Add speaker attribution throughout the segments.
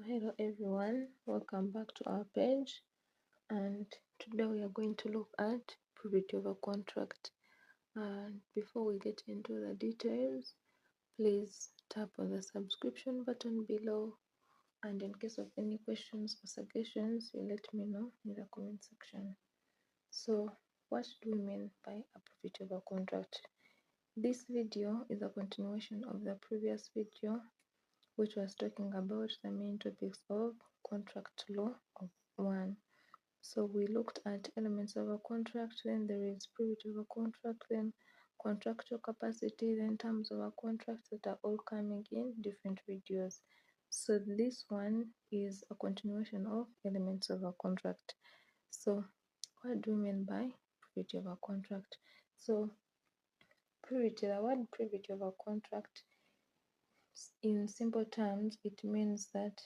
Speaker 1: Hello everyone, welcome back to our page, and today we are going to look at privity of a contract. And before we get into the details, please tap on the subscription button below, and in case of any questions or suggestions, you let me know in the comment section. So what do we mean by a privity of a contract? This video is a continuation of the previous video, which was talking about the main topics of contract law of 1. So we looked at elements of a contract, then there is privity of a contract, then contractual capacity, then terms of a contract, that are all coming in different videos. So this one is a continuation of elements of a contract. So what do we mean by privity of a contract? So privity, the word privity of a contract, in simple terms, it means that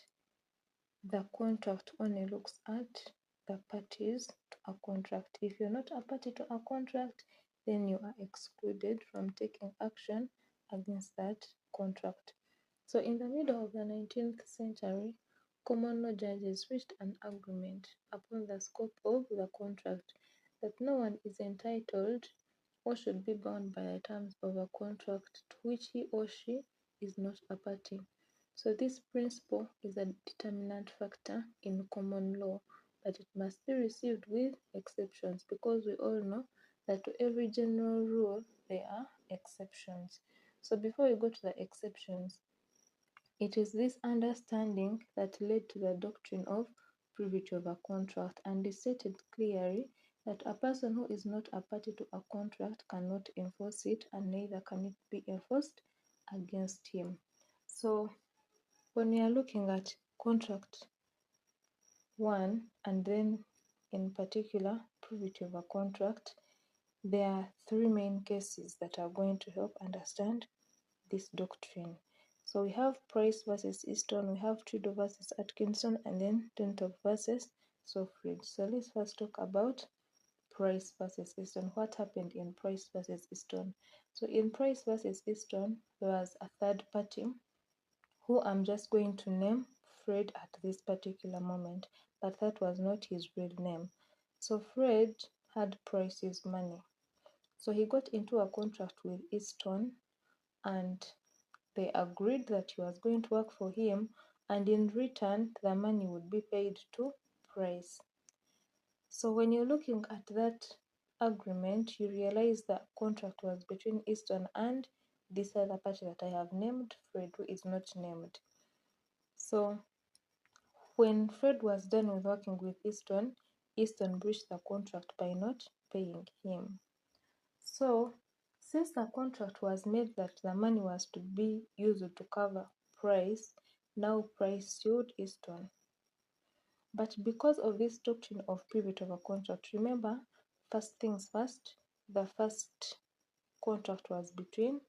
Speaker 1: the contract only looks at the parties to a contract. If you're not a party to a contract, then you are excluded from taking action against that contract. So in the middle of the 19th century, common law judges reached an agreement upon the scope of the contract that no one is entitled or should be bound by the terms of a contract to which he or she is not a party. So this principle is a determinant factor in common law, but it must be received with exceptions, because we all know that to every general rule there are exceptions. So before we go to the exceptions, it is this understanding that led to the doctrine of privity of a contract, and is stated clearly that a person who is not a party to a contract cannot enforce it, and neither can it be enforced against him. So when we are looking at contract 1, and then in particular privity of a contract, there are 3 main cases that are going to help understand this doctrine. So we have Price versus Easton, we have Trudeau versus Atkinson, and then Dentop versus Sofridge. So let's first talk about Price versus Easton. What happened in Price versus Easton? So in Price versus Easton, there was a third party who I'm just going to name Fred at this particular moment, but that was not his real name. So Fred had Price's money. So he got into a contract with Easton, and they agreed that he was going to work for him, and in return the money would be paid to Price. So when you're looking at that agreement, you realize the contract was between Easton and this other party that I have named, Fred, who is not named. So when Fred was done with working with Easton, Easton breached the contract by not paying him. So since the contract was made that the money was to be used to cover Price, now Price sued Easton. But because of this doctrine of privity of a contract, remember, first things first, the first contract was between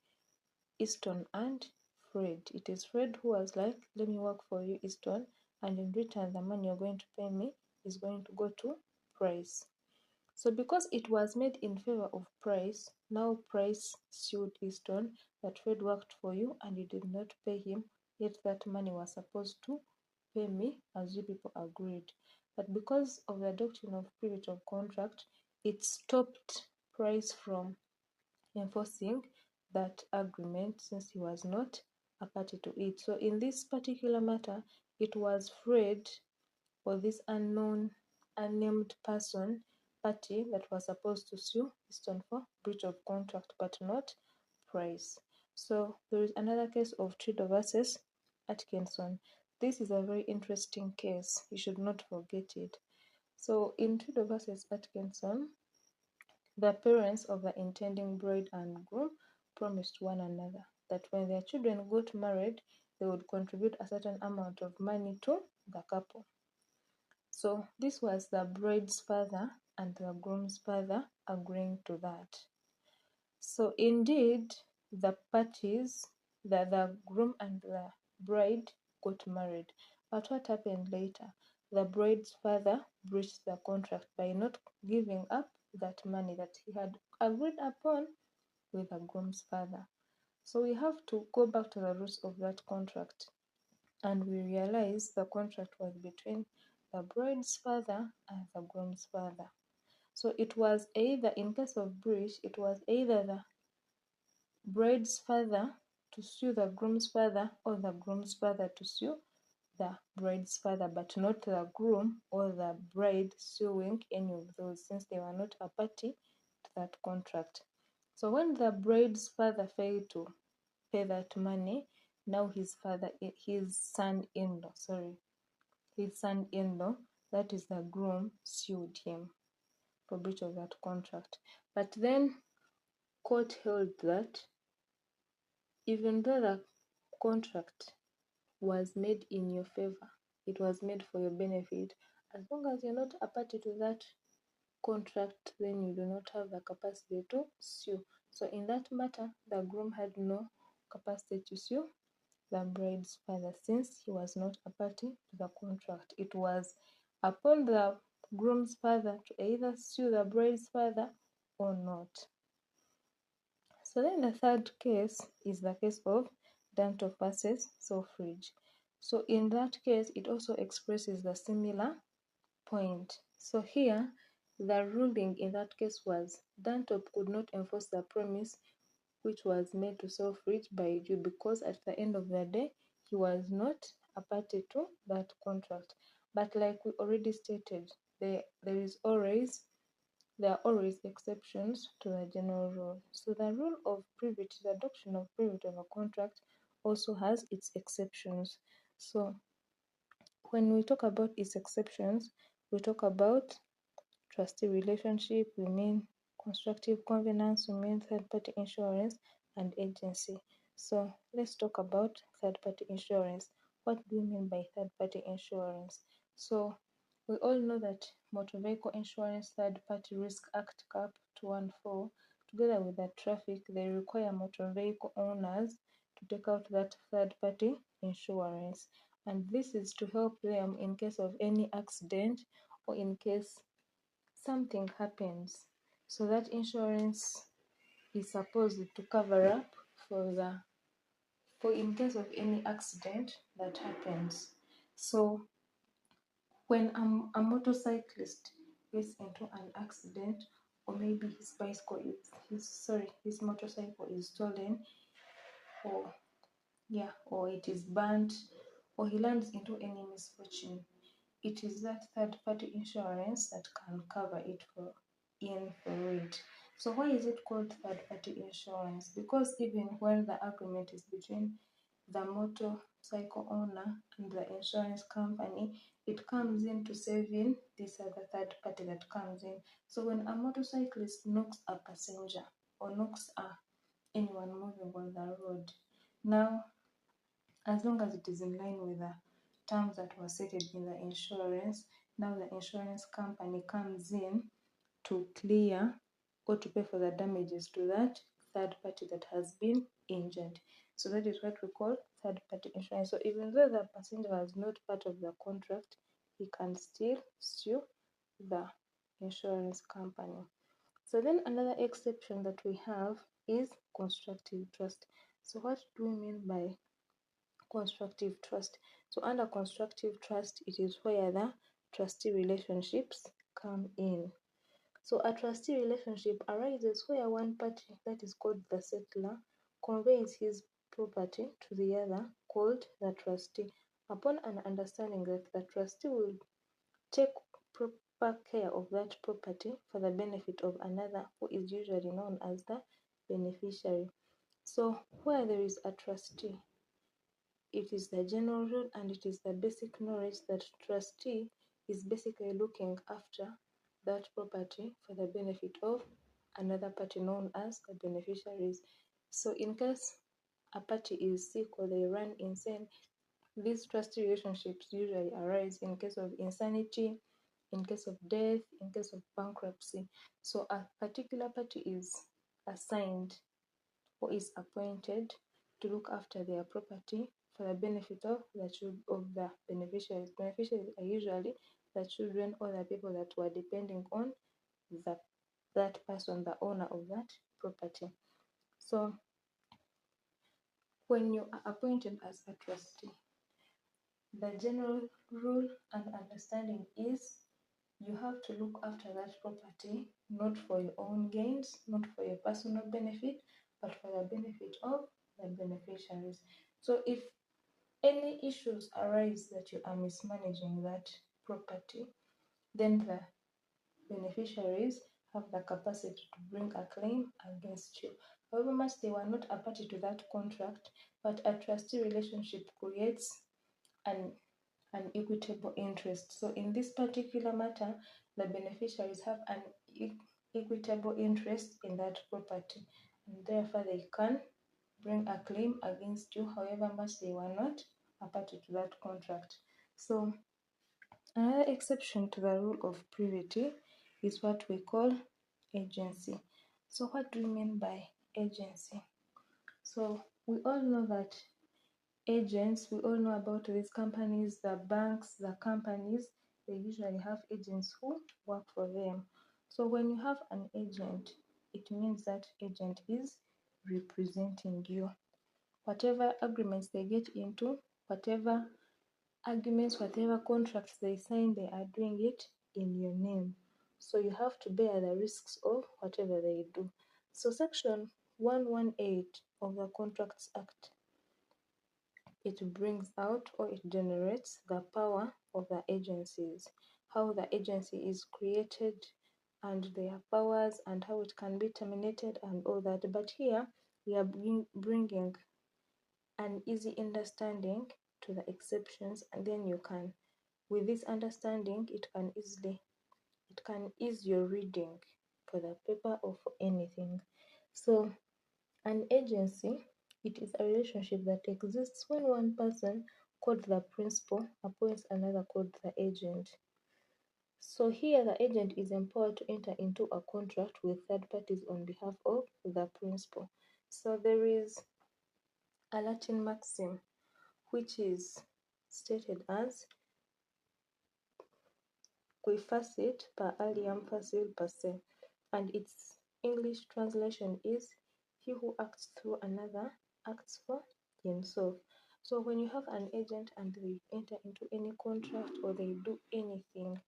Speaker 1: Easton and Fred. It is Fred who was like, let me work for you, Easton, and in return the money you're going to pay me is going to go to Price. So because it was made in favor of Price, now Price sued Easton that Fred worked for you and you did not pay him, yet that money was supposed to pay me as you people agreed. But because of the doctrine of privity of contract, it stopped Price from enforcing that agreement, since he was not a party to it. So in this particular matter, it was Fred, or this unnamed person, party, that was supposed to sue Easton for breach of contract, but not Price. So there is another case of Trudeau versus Atkinson. This is a very interesting case. You should not forget it. So in Trudeau versus Atkinson, the parents of the intending bride and groom promised one another that when their children got married, they would contribute a certain amount of money to the couple. So this was the bride's father and the groom's father agreeing to that. So indeed, the parties, the groom and the bride, got married. But what happened later? The bride's father breached the contract by not giving up that money that he had agreed upon with the groom's father. So we have to go back to the roots of that contract. and we realize the contract was between the bride's father and the groom's father. So it was either, in case of breach, it was either the bride's father to sue the groom's father or the groom's father to sue the bride's father, but not the groom or the bride suing any of those, since they were not a party to that contract. So when the bride's father failed to pay that money, now his son-in-law, that is the groom, sued him for breach of that contract. But then court held that even though the contract was made in your favor, it was made for your benefit, as long as you're not a party to that contract, then you do not have the capacity to sue. So in that matter, the groom had no capacity to sue the bride's father, since he was not a party to the contract. It was upon the groom's father to either sue the bride's father or not. So then the third case is the case of Danto versus Selfridge. So in that case, it also expresses the similar point. So here, the ruling in that case was Danto could not enforce the promise which was made to Selfridge by Jew, because at the end of the day, he was not a party to that contract. But like we already stated, there are always exceptions to the general rule. So the rule of privity, the adoption of privity of a contract, also has its exceptions. So when we talk about its exceptions, we talk about trustee relationship, we mean constructive covenants, we mean third-party insurance, and agency. So let's talk about third-party insurance. What do we mean by third-party insurance? So we all know that Motor Vehicle Insurance Third-Party Risk Act Cap 214, together with the traffic, they require motor vehicle owners to take out that third-party insurance. And this is to help them in case of any accident or in case something happens. So that insurance is supposed to cover up for in case of any accident that happens. So when a motorcyclist gets into an accident, or maybe his motorcycle is stolen, or it is burnt, or he lands into any misfortune, it is that third-party insurance that can cover it for it. So why is it called third-party insurance? Because even when the agreement is between the motorcycle owner and the insurance company, it comes in to saving this other third party that comes in. So when a motorcyclist knocks a passenger or knocks anyone moving on the road, now as long as it is in line with the terms that were stated in the insurance, now the insurance company comes in to clear or to pay for the damages to that third party that has been injured. So that is what we call third party insurance. So even though the passenger was not part of the contract, he can still sue the insurance company. So then another exception that we have is constructive trust. So what do we mean by constructive trust? So under constructive trust, it is where the trustee relationships come in. So a trustee relationship arises where one party, that is called the settler, conveys his property to the other, called the trustee, upon an understanding that the trustee will take proper care of that property for the benefit of another, who is usually known as the beneficiary. So where there is a trustee, it is the general rule and it is the basic knowledge that trustee is basically looking after that property for the benefit of another party known as the beneficiaries. So in case a party is sick or they run insane, these trustee relationships usually arise in case of insanity, in case of death, in case of bankruptcy. So a particular party is assigned or is appointed to look after their property for the benefit of the beneficiaries. Beneficiaries are usually the children or the people that were depending on that person, the owner of that property. So when you are appointed as a trustee, The general rule and understanding is you have to look after that property not for your own gains, not for your personal benefit, but for the benefit of the beneficiaries. So if any issues arise that you are mismanaging that property, then the beneficiaries have the capacity to bring a claim against you. However much they were not a party to that contract, but a trustee relationship creates an equitable interest. So in this particular matter, the beneficiaries have an equitable interest in that property, and therefore they can bring a claim against you, however much they were not a party to that contract. So another exception to the rule of privity is what we call agency. So what do we mean by agency? So we all know that agents, we all know about these companies, the banks, the companies, they usually have agents who work for them. So when you have an agent, it means that agent is representing you. Whatever agreements they get into, whatever arguments, whatever contracts they sign, they are doing it in your name. So you have to bear the risks of whatever they do. So section 118 of the Contracts Act, it brings out or it generates the power of the agencies, how the agency is created and their powers and how it can be terminated and all that. But here we are bringing an easy understanding to the exceptions, and then you can, with this understanding, it can ease your reading for the paper or for anything. So an agency, it is a relationship that exists when one person, called the principal, appoints another called the agent. So here the agent is empowered to enter into a contract with third parties on behalf of the principal. So there is a Latin maxim which is stated as qui facit per alium facil per se, and its English translation is he who acts through another acts for himself. So when you have an agent and they enter into any contract or they do anything,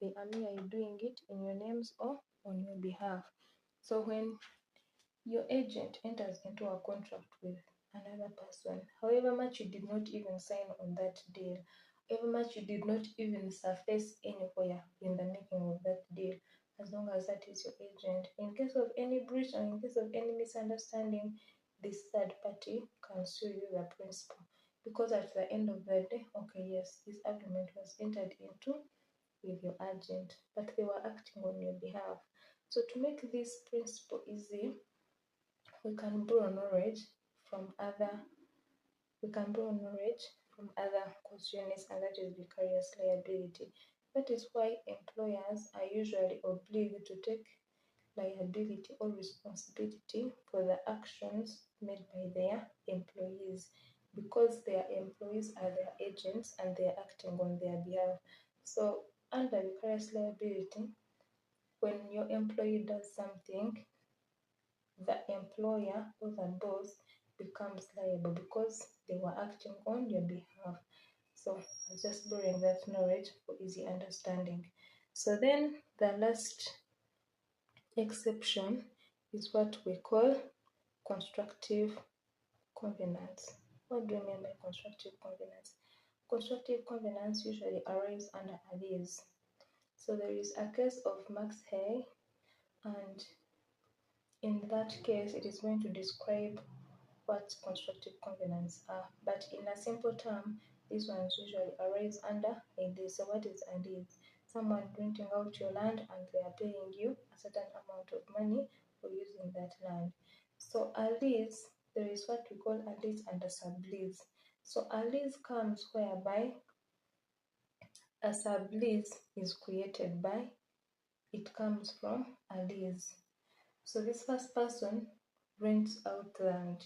Speaker 1: they are merely doing it in your names or on your behalf. So when your agent enters into a contract with another person, however much you did not even sign on that deal, however much you did not even surface anywhere in the making of that deal, as long as that is your agent, in case of any breach or in case of any misunderstanding, this third party can sue you, the principal. Because at the end of the day, okay, yes, this agreement was entered into with your agent, but they were acting on your behalf. So to make this principle easy, we can borrow knowledge from other course units, and that is vicarious liability. That is why employers are usually obliged to take liability or responsibility for the actions made by their employees, because their employees are their agents and they are acting on their behalf. So under vicarious liability, when your employee does something, the employer or the boss becomes liable because they were acting on your behalf. So I was just borrowing that knowledge for easy understanding. So then the last exception is what we call constructive covenants. What do you mean by constructive covenants? Constructive covenants usually arise under a lease. So there is a case of Max Hay, and in that case it is going to describe what constructive covenants are. But in a simple term, these ones usually arise under a lease. So what is a lease? Someone renting out your land and they are paying you a certain amount of money for using that land. So a lease, there is what we call a lease and a sublease. So a lease comes whereby a sublease is created by, it comes from a lease. So this first person rents out land.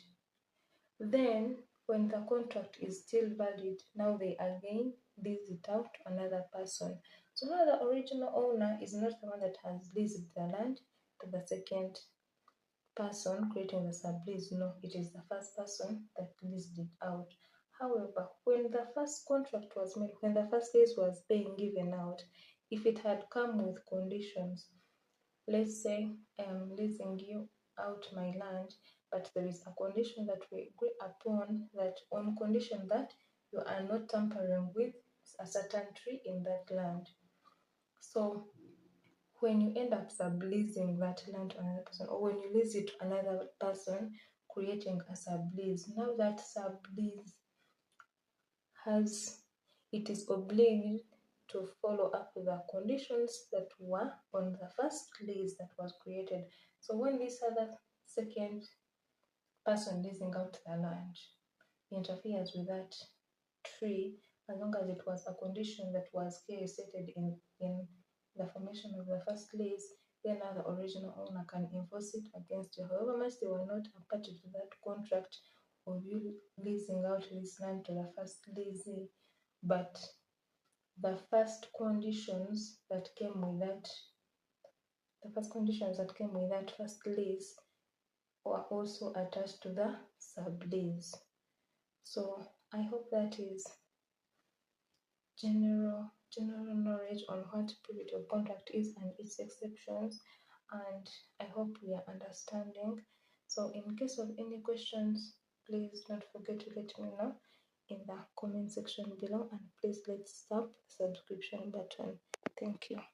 Speaker 1: Then, when the contract is still valid, now they again lease it out to another person. So now the original owner is not the one that has leased the land to the second person creating the sublease. No, it is the first person that leased it out. However, when the first contract was made, when the first lease was being given out, if it had come with conditions, let's say I'm leasing you out my land, but there is a condition that we agree upon, that on condition that you are not tampering with a certain tree in that land. So when you end up subleasing that land to another person, or when you lease it to another person, creating a sublease, now that sublease it is obliged to follow up with the conditions that were on the first lease that was created. So when this other second person leasing out the land interferes with that tree, as long as it was a condition that was clearly stated in the formation of the first lease, then the original owner can enforce it against you. However much they were not a party to that contract of you leasing out this land to the first leasee, but the first conditions that came with that first lease were also attached to the sublease. So I hope that is general knowledge on what privity of contract is and its exceptions, and I hope we are understanding. So in case of any questions, please don't forget to let me know in the comment section below, and please let's tap the subscription button. Thank you.